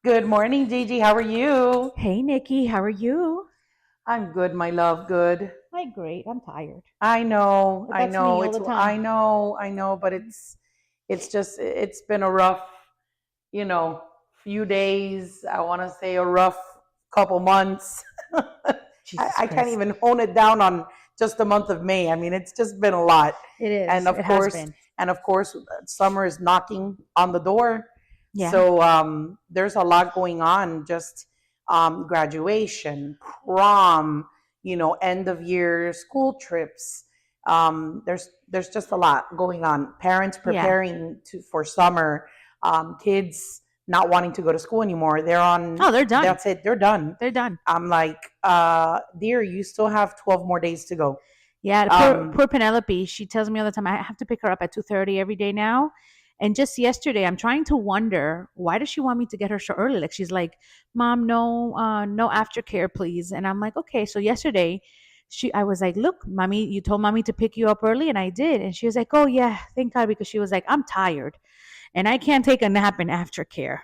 Good morning, Gigi. How are you? Hey Nikki, how are you? I'm good, my love. Good. I'm great. I'm tired. I know, But I that's know. me all the time. I know, but it's just, it's been a rough, you know, few days. I want to say a rough couple months. Jesus I can't Christ. even hone it down on just the month of May. I mean, it's just been a lot. It And is. of It has course, been. and of course, summer is knocking on the door. Yeah. So there's a lot going on. Just graduation, prom, end of year school trips. There's just a lot going on. Parents Yeah. preparing for summer, kids not wanting to go to school anymore. They're on. Oh, they're done. That's it. They're done. They're done. I'm like, dear, you still have 12 more days to go. Yeah, poor Um, poor Penelope. She tells me all the time I have to pick her up at 2:30 every day now. And just yesterday, I'm trying to wonder why does she want me to get her so early? Like she's like, "Mom, no aftercare, please." And I'm like, "Okay." So yesterday, I was like, "Look, mommy, you told mommy to pick you up early, and I did." And she was like, "Oh yeah, thank God," because she was like, "I'm tired, and I can't take a nap in aftercare."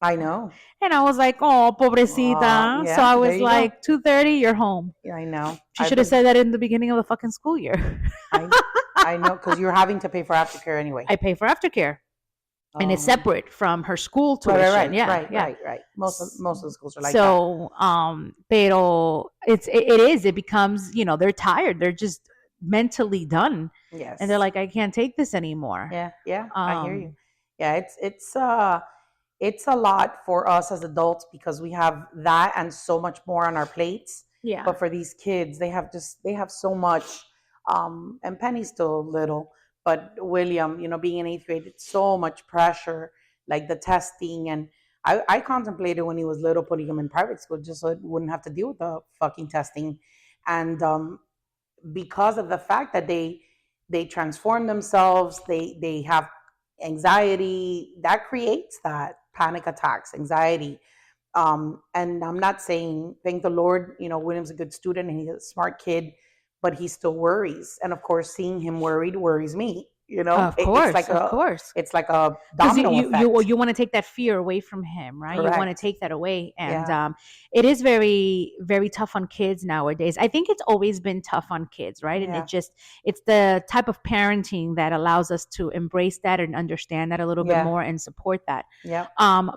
I know. And I was like, "Oh, pobrecita." So Yeah, I there was you go. like, "2:30, you're home." Yeah, I know. She should have said that in the beginning of the fucking school year. I, I know, because you're having to pay for aftercare anyway. I pay for aftercare, and it's Um, separate from her school right, right, tuition. right, Yeah, right, yeah. right, right. Most of the schools are like that. So, pero it becomes, they're tired. They're just mentally done, and they're Yes. like, I can't take this anymore. Yeah, yeah, I hear you. Um, Yeah, it's a lot for us as adults because we have that and so much more on our plates. yeah, But for these kids, they have so much. And Penny's still little, but William, being in eighth grade, it's so much pressure, like the testing. And I contemplated when he was little putting him in private school just so it wouldn't have to deal with the fucking testing. And because of the fact that they transform themselves, they have anxiety that creates that panic attacks, anxiety. And I'm not saying, thank the Lord, William's a good student and he's a smart kid, but he still worries. And of course, seeing him worried worries me. of course, of course. It's like a Because domino effect. you want to take that fear away from him, right? You want to Correct. take that away, and Yeah. it is very very tough on kids nowadays. I think it's always been tough on kids, right? And Yeah. it's the type of parenting that allows us to embrace that and understand that a little bit Yeah. more and support that. Yeah.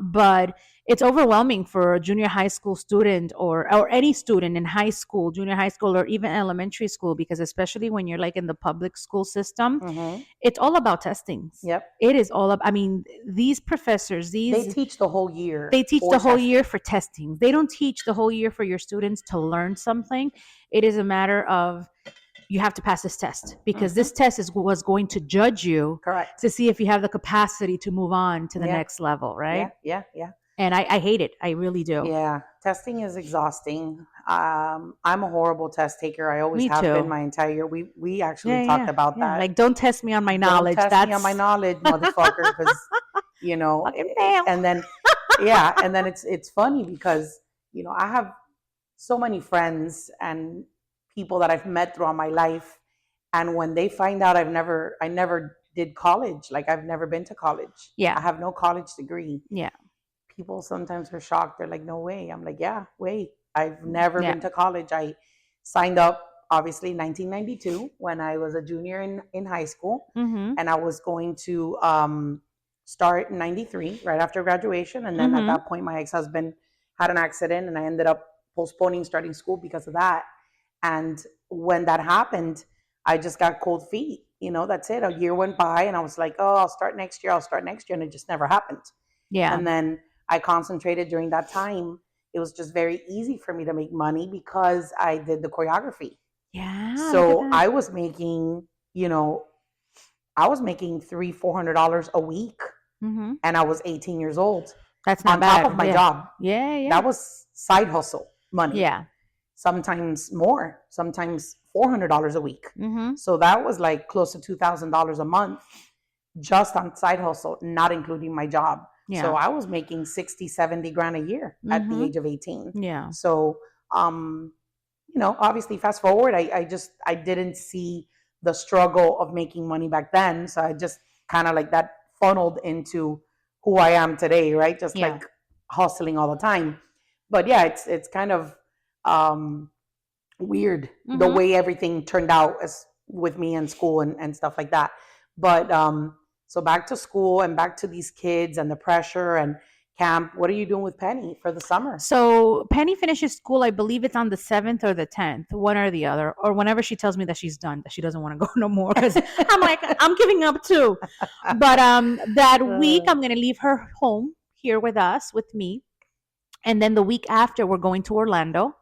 But it's overwhelming for a junior high school student or any student in high school, junior high school, or even elementary school, because especially when you're like in the public school system, Mm-hmm. it's all about testings. Yep. It is all about, I mean, these professors, They teach the whole year they teach for the whole year testing. for testing. They don't teach the whole year for your students to learn something. It is a matter of you have to pass this test because Mm-hmm. this test was going to judge you Correct. to see if you have the capacity to move on to the Yeah. next level, Yeah. right? Yeah. Yeah. And I hate it. I really do. Yeah, testing is exhausting. I'm a horrible test taker. I always Me have been too. my entire year. We actually Yeah, talked yeah, about yeah. that. Like, don't test me on my Don't knowledge. test me on my That's knowledge, motherfucker, because fucking fail. and then yeah, and then it's funny because I have so many friends and people that I've met throughout my life, and when they find out I never did college, like I've never been to college. I Yeah, have no college degree. yeah, People sometimes are shocked. They're like, no way. I'm like, yeah, wait. I've never yeah. been to college. I signed up, obviously, 1992 when I was a junior in high school. Mm-hmm. And I was going to start in 93, right after graduation. And then at Mm-hmm. that point, my ex husband had an accident and I ended up postponing starting school because of that. And when that happened, I just got cold feet. That's it. A year went by and I was like, oh, I'll start next year. I'll start next year. And it just never happened. Yeah, And then I concentrated during that time. It was just very easy for me to make money because I did the choreography. yeah. Look at So that. I was making $300-400 a week, Mm-hmm. and I was 18 years old. That's not On top of bad. my Yeah, job, yeah, yeah, that was side hustle money. yeah. Sometimes more, sometimes $400 a week. Mm-hmm. So that was like close to $2,000 a month just on side hustle, not including my job. Yeah. So I was making 60, 70 grand a year at the Mm-hmm. age of 18. Yeah. So, obviously fast forward, I didn't see the struggle of making money back then. So I just kind of like that funneled into who I am today, right? Just Yeah. like hustling all the time. But yeah, it's kind of um, weird the Mm-hmm. way everything turned out as with me in school and stuff like that. But so back to school and back to these kids and the pressure and camp. What are you doing with Penny for the summer? So Penny finishes school. I believe it's on the 7th or the 10th, one or the other, or whenever she tells me that she's done, that she doesn't want to go no more. Because I'm like, I'm giving up too. But that week I'm gonna leave her home here with us, with me, and then the week after we're going to Orlando.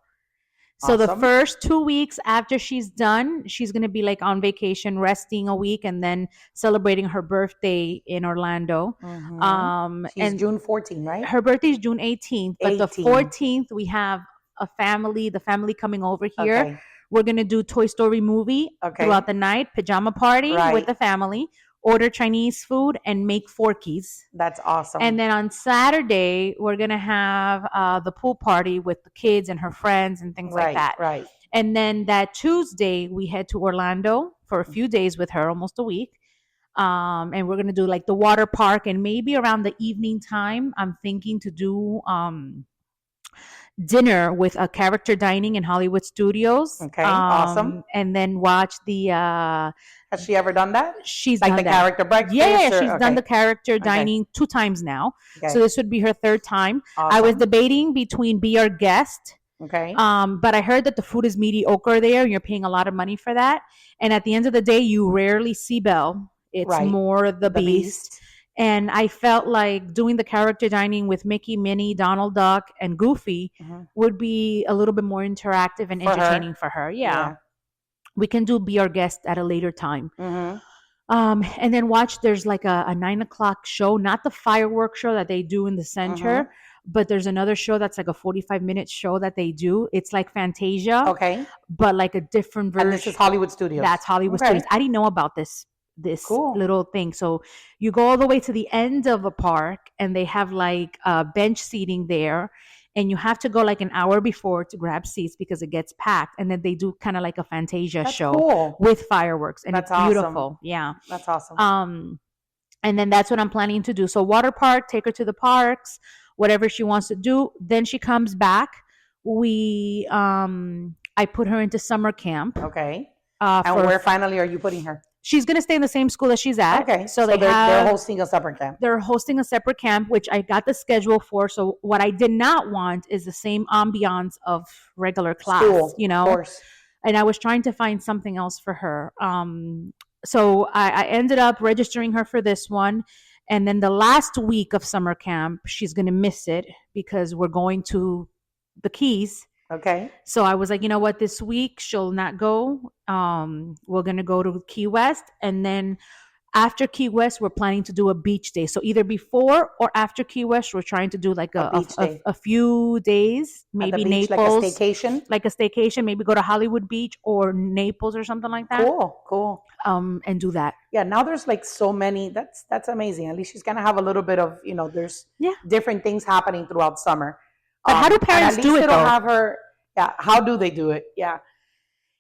So the Awesome. first 2 weeks after she's done, she's gonna be like on vacation, resting a week, and then celebrating her birthday in Orlando. She's And June 14, right? her birthday is June 18th, but the 18. 14th we have the family coming over here. Okay. We're gonna do Toy Story movie Okay. throughout the night, pajama party Right. with the family, order Chinese food, and make forkies. That's awesome. And then on Saturday, we're gonna have the pool party with the kids and her friends and things like that. Right. And then that Tuesday, we head to Orlando for a few days with her, almost a week. And we're gonna do like the water park, and maybe around the evening time, I'm thinking to do dinner with a character dining in Hollywood Studios. Okay, awesome. And then watch the. Has she ever done that? She's Like done the that. character breakfast? Yeah, or- she's okay. done the character dining 2 times now. Okay. So this would be her 3rd time. Awesome. I was debating between Be Our Guest. Okay. But I heard that the food is mediocre there, and you're paying a lot of money for that. And at the end of the day, you rarely see Belle. It's Right. more the Beast. And I felt like doing the character dining with Mickey, Minnie, Donald Duck, and Goofy Mhm. would be a little bit more interactive and For her. entertaining for her. Yeah. We can do Be Our Guest at a later time. Mhm. And then watch, there's like a 9 o'clock show, not the fireworks show that they do in the center, but there's another show that's like a 45-minute show that they do. It's like Fantasia, Okay. but like a different version. And this is Hollywood Studios. That's Hollywood Okay. Studios. I didn't know about this Cool. little thing. So you go all the way to the end of a park, and they have like bench seating there, and you have to go like an hour before to grab seats because it gets packed. And then they do kind of like a Fantasia That's show cool. with fireworks, and That's it's beautiful. awesome. Yeah. That's awesome. And then that's what I'm planning to do. So water park, take her to the parks, whatever she wants to do. Then she comes back. I put her into summer camp. Okay. And where finally are you putting her? She's going to stay in the same school that she's at. Okay. So they're hosting a summer camp. They're hosting a separate camp, which I got the schedule for. So what I did not want is the same ambiance of regular class, School, you know? Of course. And I was trying to find something else for her. So I ended up registering her for this one. And then the last week of summer camp, she's going to miss it because we're going to the Keys. Okay. So I was like, you know what, this week she'll not go. We're going to go to Key West. And then after Key West, we're planning to do a beach day. So either before or after Key West, we're trying to do like a few days, maybe beach, Naples. like a staycation? Like a staycation, maybe go to Hollywood Beach or Naples or something like that. Cool. And do that. Yeah, now there's like so many. That's amazing. At least she's gonna have a little bit of, there's different things happening throughout summer. But how do parents do it though? Have her. Yeah, how do they do it? Yeah,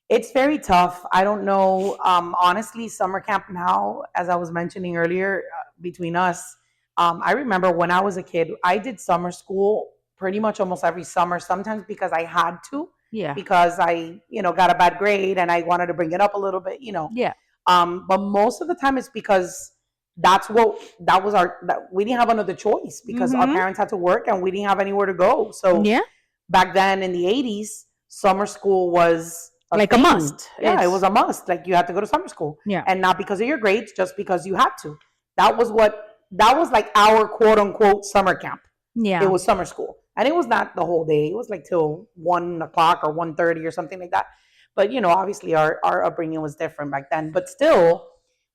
it's very tough. I don't know. Honestly, summer camp now, as I was mentioning earlier, between us, I remember when I was a kid, I did summer school pretty much almost every summer. Sometimes because I had to. Yeah. Because I, got a bad grade and I wanted to bring it up a little bit. Yeah. But most of the time it's because we didn't have another choice because our parents had to work and we didn't have anywhere to go. So back then in the 80s, summer school was a must. Yeah, it was a must. Like you had to go to summer school. Yeah. And not because of your grades, just because you had to. That was like our quote unquote summer camp. Yeah. It was summer school. And it was not the whole day. It was like till 1 o'clock or 1:30 or something like that. But, obviously our upbringing was different back then. But still,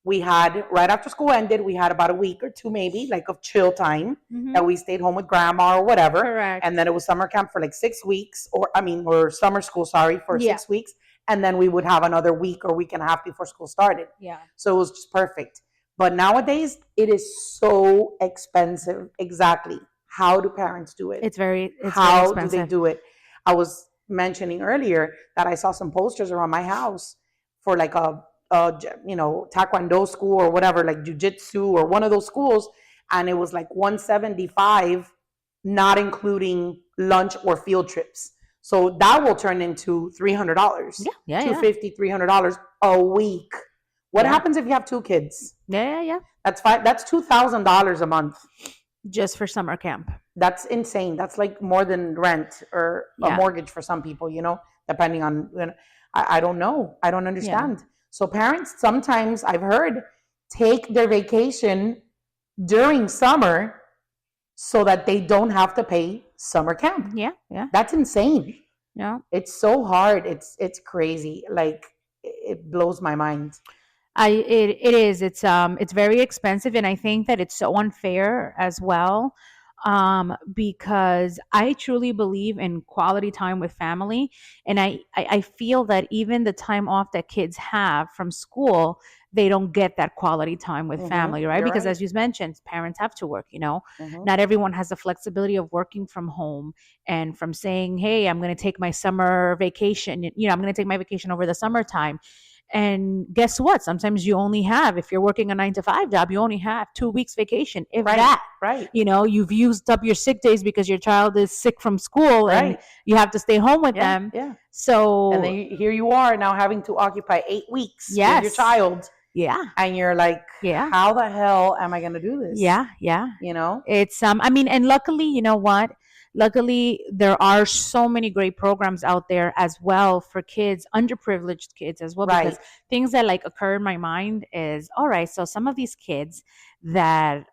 we had, right after school ended, we had about a week or two maybe, like of chill time that we stayed home with grandma or whatever. Correct. And then it was summer camp for like 6 weeks or summer school, for 6 weeks. And then we would have another week or week and a half before school started. Yeah. So it was just perfect. But nowadays, it is so expensive. Exactly. How do parents do it? How do they do it? I was mentioning earlier that I saw some posters around my house for like a taekwondo school or whatever, like jiu-jitsu or one of those schools, and it was like $175 not including lunch or field trips. So that will turn into $300, Yeah. $250, $300 a week. What Yeah. happens if you have two kids? Yeah. That's $2,000 a month. Just for summer camp. That's insane. That's like more than rent or a Yeah. mortgage for some people, depending on, I don't know. I don't understand. So parents sometimes, I've heard, take their vacation during summer so that they don't have to pay summer camp. Yeah. That's insane. Yeah. It's so hard. It's crazy. Like, it blows my mind. It is. It's very expensive, and I think that it's so unfair as well. Because I truly believe in quality time with family, and I feel that even the time off that kids have from school, they don't get that quality time with family, right? You're Because right. as you mentioned, parents have to work, Mhm. not everyone has the flexibility of working from home and from saying, hey, I'm going to take my summer vacation, I'm going to take my vacation over the summertime. And guess what? Sometimes you only have, if you're working a 9 to 5 job, you only have 2 weeks vacation, if that. Right. You've used up your sick days because your child is sick from school and Right. you have to stay home with Yeah. them. Yeah. So, And then here you are now having to occupy 8 weeks with your Yes. child, yeah, and you're like, Yeah. how the hell am I going to do this? yeah. It's, and luckily, you know what? Luckily, there are so many great programs out there as well for kids, underprivileged kids as well. Right. Because things that like occur in my mind is, all right, so some of these kids that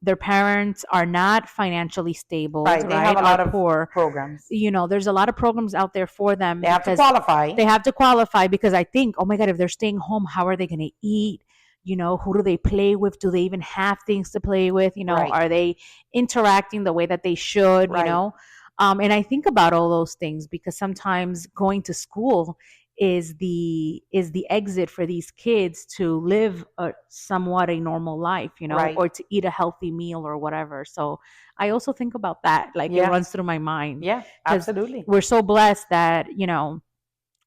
their parents are not financially stable, Right. They have a are lot of poor. programs. There's a lot of programs out there for them. They have to because qualify. They have to qualify because I think, oh my God, if they're staying home, how are they going to eat? Who do they play with? Do they even have things to play with? Right. Are they interacting the way that they should? Right. And I think about all those things because sometimes going to school is the exit for these kids to live somewhat a normal life, Right. or to eat a healthy meal or whatever. So I also think about that. Like Yeah. it runs through my mind. Yeah, 'Cause absolutely. We're so blessed that,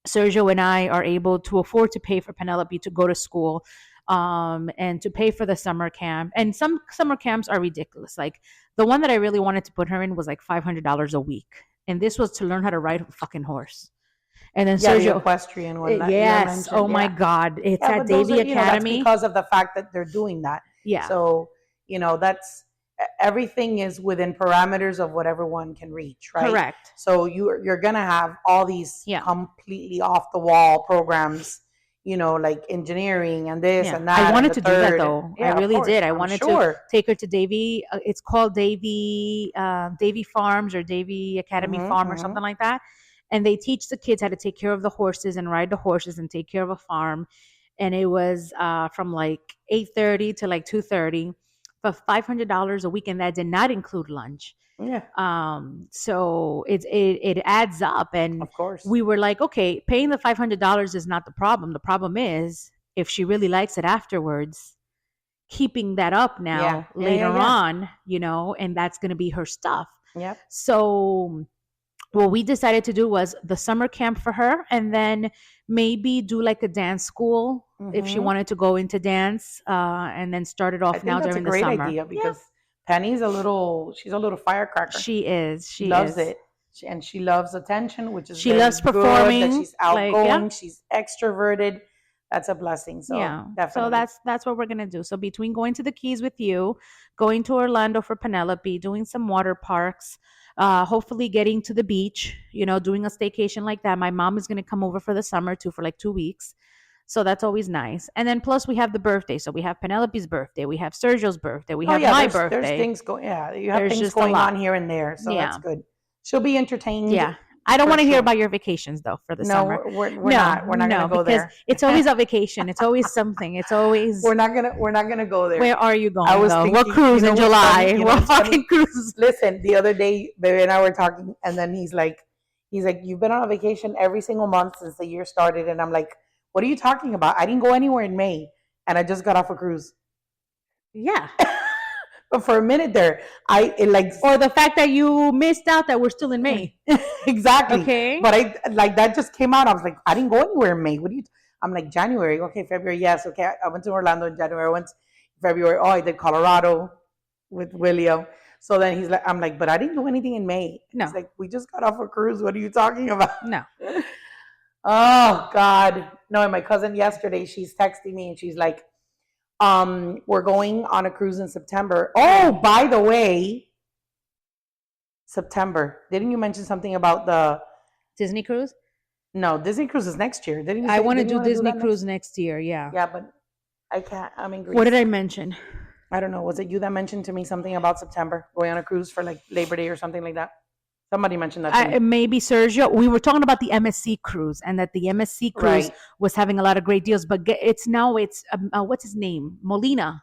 Sergio and I are able to afford to pay for Penelope to go to school, and to pay for the summer camp. And some summer camps are ridiculous. Like the one that I really wanted to put her in was like $500 a week, and this was to learn how to ride a fucking horse. And then Yeah, the Sergio, equestrian one. that you yes, mentioned, oh my yeah. God, it's Yeah, at but those Davy are, that's Academy. because of the fact that they're doing that. Yeah. So, that's everything is within parameters of what everyone can reach, right? Correct. So you're gonna have all these Yeah. completely off the wall programs, like engineering and this Yeah. and that. I and wanted the to do that third. though. Yeah, I of really course, did. I I'm wanted to sure. take her to Davy. It's called Davy Farms or Davy Academy Mhm, Farm or mhm. something like that. And they teach the kids how to take care of the horses and ride the horses and take care of a farm. And it was from like 8:30 to like 2:30 for $500 a week, and that did not include lunch. Yeah, So it adds up, and of course. we were like, okay, paying the $500 is not the problem. The problem is if she really likes it afterwards, keeping that up now Yeah. Yeah, later yeah, yeah. on, and that's going to be her stuff. Yep. So what we decided to do was the summer camp for her, and then maybe do like a dance school if she Mhm. wanted to go into dance, and then start it I off think now that's a during the great summer. idea because Penny's she's a little firecracker. She is. She loves is. it. And she loves attention, which is She very loves good, performing, that she's like, outgoing, yeah. she's extroverted. That's a blessing. So Yeah. definitely. So that's what we're gonna do. So between going to the Keys with you, going to Orlando for Penelope, doing some water parks, hopefully getting to the beach, doing a staycation like that. My mom is gonna come over for the summer too for like 2 weeks. So that's always nice. And then plus we have the birthday. So we have Penelope's birthday, we have Sergio's birthday, we have my birthday. There's things going. Yeah, you have There's things just a going lot. on here and there. So that's Yeah. good. She'll be entertained. Yeah. I don't For want to hear sure. about your vacations though for the No, summer. we're not. We're not no, gonna go because there. it's always a vacation. It's always something. It's always We're not gonna go there. where are you going? I was though? thinking, What cruise in what's July? funny? You know What what's funny? fucking cruise? Listen, the other day, baby and I were talking, and then he's like, you've been on a vacation every single month since the year started, and I'm like, what are you talking about? I didn't go anywhere in May, and I just got off a cruise. Yeah. But for a minute there, Or the fact that you missed out that we're still in May. exactly. Okay. But that just came out. I was like, I didn't go anywhere in May. I'm like, January. Okay, February. Yes. Okay. I went to Orlando in January. I went February. Oh, I did Colorado with William. So then he's like, I'm like, but I didn't do anything in May. No. He's like, we just got off a cruise. What are you talking about? No. Oh God. No, and my cousin yesterday, she's texting me and she's like, we're going on a cruise in September. Oh, by the way, September. Didn't you mention something about the Disney cruise? No, Disney cruise is next year. Didn't you I say- want to didn't you do wanna Disney that cruise next year. Yeah. Yeah, but I can't. I'm in Greece. What did I mention? I don't know. Was it you that mentioned to me something about September going on a cruise for like Labor Day or something like that? Somebody mentioned that to me. Maybe Sergio. We were talking about the MSC cruise, and that the MSC cruise Right. was having a lot of great deals. But it's what's his name? Molina.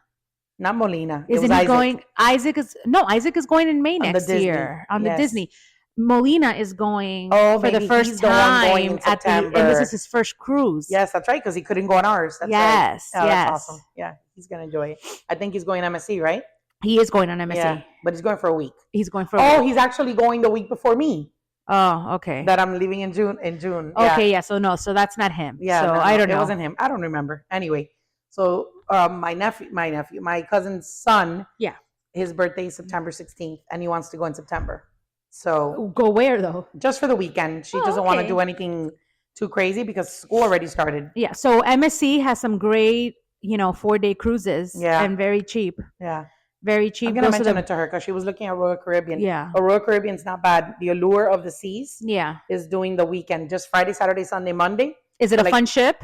Not Molina. It Isn't was he Isaac. going? Isaac is going in May On the next Disney, year on the yes. Disney. Molina is going Oh, for the maybe first he's the one going time in at the, and this September. is his first cruise. Yes, that's right, because he couldn't go on ours. That's right. Yes, Yeah, yes. That's awesome. Yeah, he's going to enjoy it. I think he's going MSC, right? He is going on MSC. Yeah, but he's going for a week. He's going for. Oh, he's actually going the week before me. Oh, okay. That I'm leaving in June. Yeah. Okay, yeah. So no, so that's not him. Yeah, So no, I don't It know. wasn't him. I don't remember. Anyway, so my cousin's son. Yeah. His birthday is September 16th, and he wants to go in September. So Go where though? just for the weekend, she Oh, doesn't want to okay. do anything too crazy because school already started. Yeah. So MSC has some great, 4-day cruises. Yeah. And very cheap. Yeah, Very cheap. I'm gonna Those are mention the- it to her because she was looking at Royal Caribbean. Yeah. Royal Caribbean's not bad. The Allure of the Seas Yeah. is doing the weekend, just Friday, Saturday, Sunday, Monday. Is it a Like- fun ship?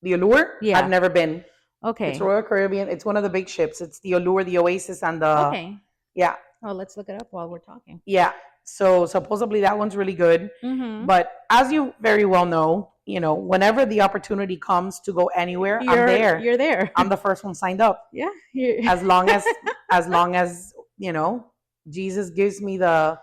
The Allure, Yeah. I've never been. Okay. It's Royal Caribbean. It's one of the big ships. It's the Allure, the Oasis, and the Okay. yeah, Oh, let's look it up while we're talking. yeah. So supposedly that one's really good. Mm-hmm. But as you very well know, whenever the opportunity comes to go anywhere, I'm there. You're there. I'm the first one signed up. Yeah. As long as Jesus gives me the.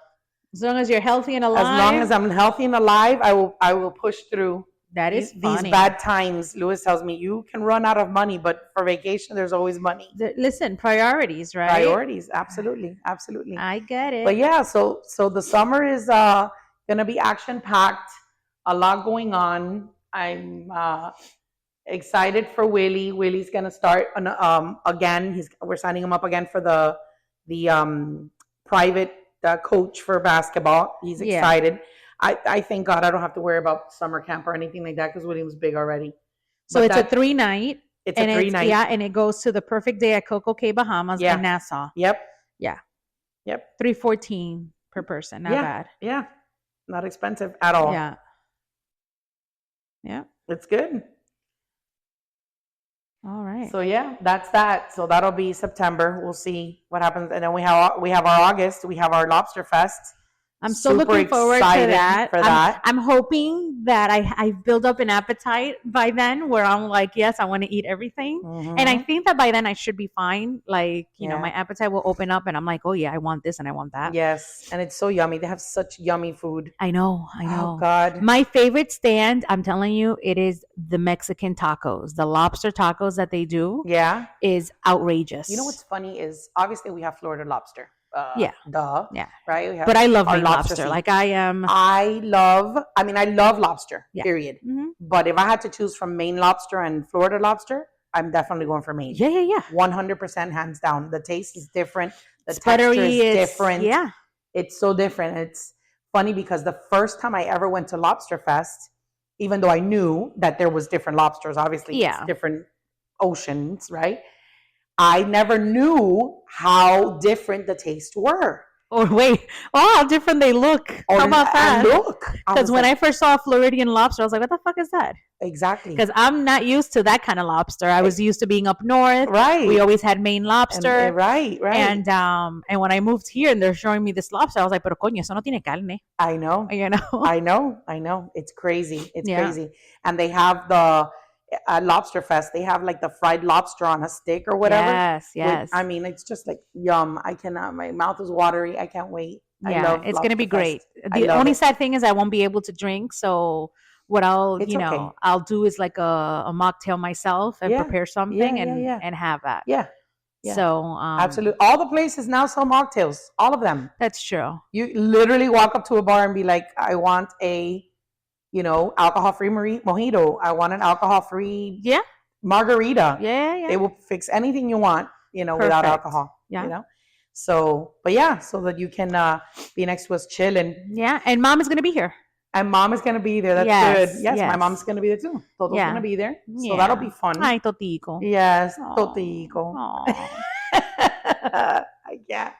As long as you're healthy and alive. As long as I'm healthy and alive, I will push through. That is these funny. bad times. Lewis tells me you can run out of money, but for vacation, there's always money. Listen, priorities, right? Priorities, absolutely. I get it. But yeah, so the summer is gonna be action packed. A lot going on. I'm excited for Willie. Willie's gonna start again. We're signing him up again for the private coach for basketball. He's Yeah. excited. I thank God I don't have to worry about summer camp or anything like that because William's big already. So But it's a 3-night. it's a 3-night. Yeah, and it goes to the Perfect Day at Coco Cay, Bahamas Yeah. in Nassau. Yep. 314 per person. Not Yeah. bad. Yeah. Not expensive at all. Yeah. Yeah. It's good. All right. So yeah, that's that. So that'll be September. We'll see what happens, and then we have our August. We have our Lobster Fest. I'm so Super looking forward to excited that. for that. I'm hoping that I build up an appetite by then where I'm like, yes, I want to eat everything. And I think that by then I should be fine. Like, you know, Yeah. my appetite will open up and I'm like, oh yeah, I want this and I want that. yes, and it's so yummy. They have such yummy food. I know. Oh God. My favorite stand, I'm telling you, it is the Mexican tacos. The lobster tacos that they do Yeah. is outrageous. You know what's funny is obviously we have Florida lobster. Yeah. Duh. Yeah. Right. We have But I love our Maine lobster. seafood. Like I am. I love lobster. Yeah. Period. Mhm. But if I had to choose from Maine lobster and Florida lobster, I'm definitely going for Maine. Yeah. 100% hands down. The taste is different. The Sputtery texture is is different. Yeah. It's so different. It's funny because the first time I ever went to Lobster Fest, even though I knew that there was different lobsters, obviously Yeah. it's different oceans, right? I never knew how different the tastes were. Or wait, oh, how different they look. How about that? And look. Because when I first saw a Floridian lobster, I was like, what the fuck is that? Exactly. Because I'm not used to that kind of lobster. I was used to being up north. Right. We always had Maine lobster. Right. And when I moved here and they're showing me this lobster, I was like, pero coño, eso no tiene carne. I know. You know? I know. It's crazy. It's Yeah. crazy. And they have the Lobster Fest. They have like the fried lobster on a stick or whatever. Yes. I mean, it's just like yum. I cannot. My mouth is watery. I can't wait. I Yeah, love it's going to be Lobster great. Fest. I The love only it. sad thing is I won't be able to drink. So what I'll, It's okay. I'll do is like a mocktail myself and Yeah. prepare something Yeah. and have that. Yeah, yeah. So absolutely. All the places now sell mocktails. All of them. that's true. You literally walk up to a bar and be like, I want a, alcohol-free mojito. I want an alcohol-free Yeah. margarita. Yeah. They will fix anything you want, without Perfect. alcohol. Yeah. So, but yeah, so that you can be next to us chilling. Yeah, and mom is gonna be here. And mom is gonna be there. That's Yes, good. Yes, my yes. mom's gonna be there too. Toto's Yeah. gonna be there. So that'll Yeah. be fun. Ay, Totico. Yes, Aw, Totico. aw. I can't.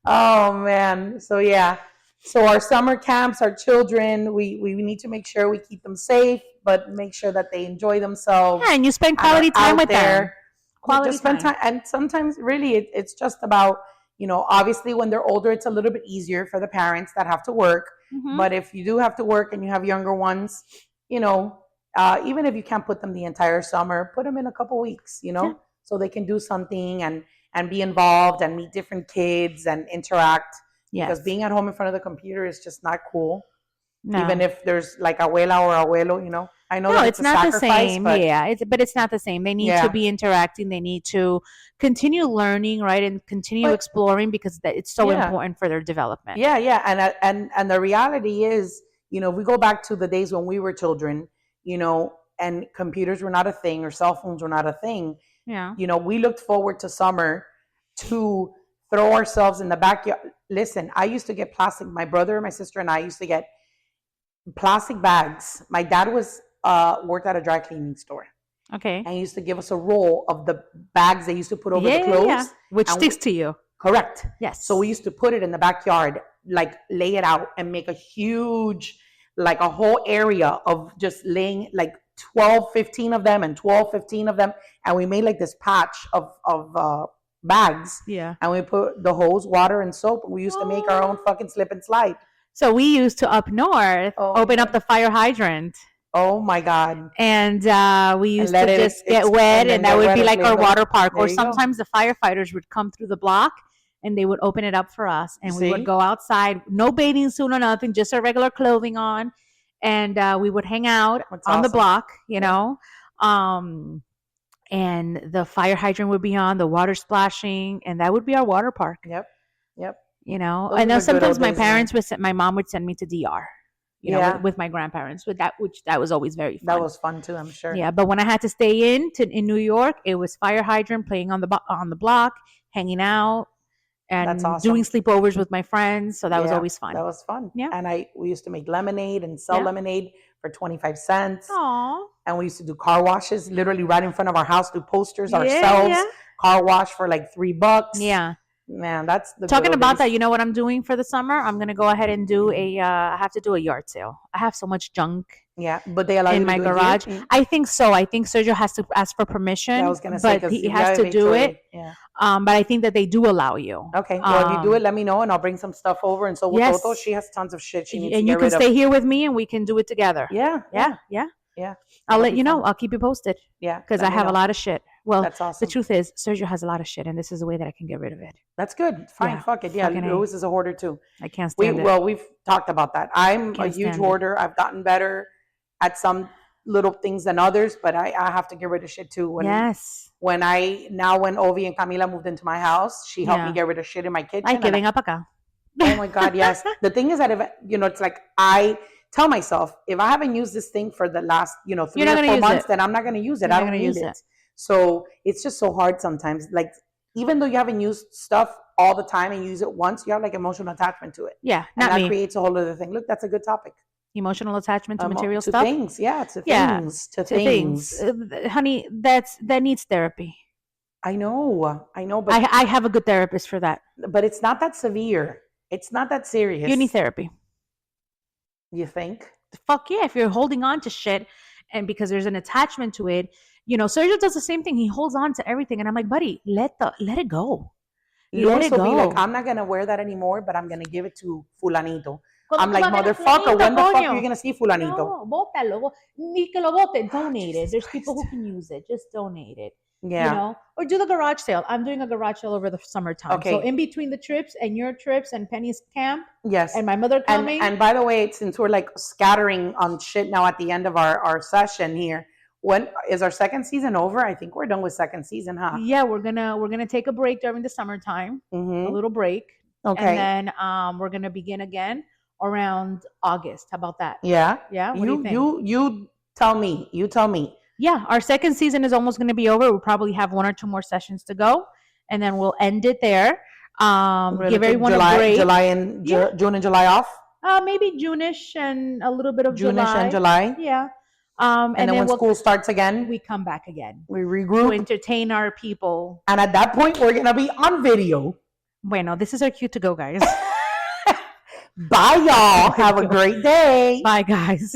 Oh man. So yeah. So our summer camps, our children, we need to make sure we keep them safe, but make sure that they enjoy themselves. Yeah, and you spend and are quality time out with them. there. Quality Just spend time. And sometimes really it's just about, obviously when they're older, it's a little bit easier for the parents that have to work. Mhm. But if you do have to work and you have younger ones, even if you can't put them the entire summer, put them in a couple weeks, Yeah. so they can do something and be involved and meet different kids and interact. Because Yes. being at home in front of the computer is just not cool. No. Even if there's like abuela or abuelo, I know No, that it's a not the sacrifice, same. but Yeah, but it's not the same. They need Yeah. to be interacting. They need to continue learning, right, and continue But- exploring because it's so Yeah. important for their development. Yeah, and the reality is, we go back to the days when we were children, and computers were not a thing or cell phones were not a thing. Yeah. We looked forward to summer to throw ourselves in the backyard. Listen, I used to get plastic. My brother, my sister, and I used to get plastic bags. My dad was worked at a dry cleaning store, Okay. and he used to give us a roll of the bags they used to put over the clothes. Which and sticks to you. Correct. Yes. So we used to put it in the backyard, like lay it out and make a huge, like a whole area of just laying like 12, 15 of them and 12, 15 of them. And we made like this patch of bags, Yeah. and we put the hose, water, and soap. We used to make our own fucking slip and slide. So we used to up north Oh, open up the fire hydrant. Oh my God. And we used let to it just get ex- wet, and then and that get would wet be and like clean our them. water park. There Or you go. sometimes the firefighters would come through the block and they would open it up for us, and we See? would go outside, no bathing suit or nothing, just our regular clothing on, and we would hang out That's on the awesome. block, Yeah. and the fire hydrant would be on, the water splashing, and that would be our water park. Yep. You know, Those I are know the good sometimes old my days, man. parents would send, my mom would send me to DR, Yeah. with my grandparents, which that was always very fun. That was fun too, I'm sure. Yeah, but when I had to stay in New York, it was fire hydrant, playing on the block, hanging out, and That's awesome. doing sleepovers with my friends. So that was Yeah, always fun. That was fun. Yeah. And we used to make lemonade and sell Yeah. lemonade for 25 cents. Aww. And we used to do car washes literally right in front of our house, do posters Yeah, ourselves, yeah. car wash for like $3. Yeah. Man, that's the Talking good old about days. that, you know what I'm doing for the summer? I'm gonna go ahead and do I have to do a yard sale. I have so much junk Yeah, but they allow you in to my do it here? garage. Mm. I think so. I think Sergio has to ask for permission. Yeah, I was gonna say but 'cause he you has have to do HOA. it. Yeah. But I think that they do allow you. Okay. Well, if you do it, Um, let me know and I'll bring some stuff over. And so with Yes. Toto, she has tons of shit she needs And to you get can rid stay of. here with me, and we can do it together. Yeah. Yeah. Yeah. I'll That'll let be you know. fun. I'll keep you posted Yeah. because let I me have a know. lot of shit. Well, That's awesome. the truth is, Sergio has a lot of shit, and this is a way that I can get rid of it. That's good. Fine. Yeah, Fuck it. Yeah. fucking A. Lewis is a hoarder too. I can't stand it. Well, we've talked about that. I'm a Can't huge stand it. hoarder. I've gotten better at some little things than others, but I have to get rid of shit too. When Yes. when Ovi and Camila moved into my house, she helped Yeah. me get rid of shit in my kitchen. Ay, and que venga pa' acá. oh my God, yes. The thing is that if it's like I tell myself, if I haven't used this thing for the last 3 You're or not 4 gonna use months, it. then I'm not going to use it. You're I not don't gonna need use it. it. So it's just so hard sometimes. Like even though you haven't used stuff all the time and you use it once, you have like emotional attachment to it. Yeah, And not that me. creates a whole other thing. Look, that's a good topic. Emotional attachment to material to stuff. things. Yeah, to Yeah, things. To To things. honey, that needs therapy. I know, but I have a good therapist for that. it's not that severe. It's not that serious. You need therapy. You think? Fuck yeah! If you're holding on to shit, and because there's an attachment to it, Sergio does the same thing. He holds on to everything, and I'm like, buddy, let it go. Let Lewis it will be like, go. I'm not gonna wear that anymore, but I'm gonna give it to fulanito. Cuando I'm tú like, vas a ver a motherfucker, when the fulanito, fuck coño. are you gonna see fulanito? No, bótalo. Ni que lo bote. Donate it. Jesus There's people who Christ. can use it. Just donate it. Yeah. Or do the garage sale. I'm doing a garage sale over the summertime. So Okay. in between the trips and your trips and Penny's camp Yes. and my mother coming. And by the way, since we're like scattering on shit now at the end of our session here, when is our second season over? I think we're done with second season, huh? yeah, we're gonna take a break during the summertime, a Mm-hmm. little break, Okay. and then we're gonna begin again around August. How about that? Yeah. Yeah. What do you think? You tell me. You tell me. Yeah, our second season is almost going to be over. We'll probably have 1 or 2 more sessions to go, and then we'll end it there. Really Give take everyone July, a break. July and Yeah. June and July off. Maybe June-ish and a little bit of June-ish July. and July. Yeah. And then when we'll school starts again, we come back again we to regroup. entertain our people. And at that point, we're gonna be on video. Bueno, this is our cue to go, guys. Bye, y'all. Have a great day. Bye, guys.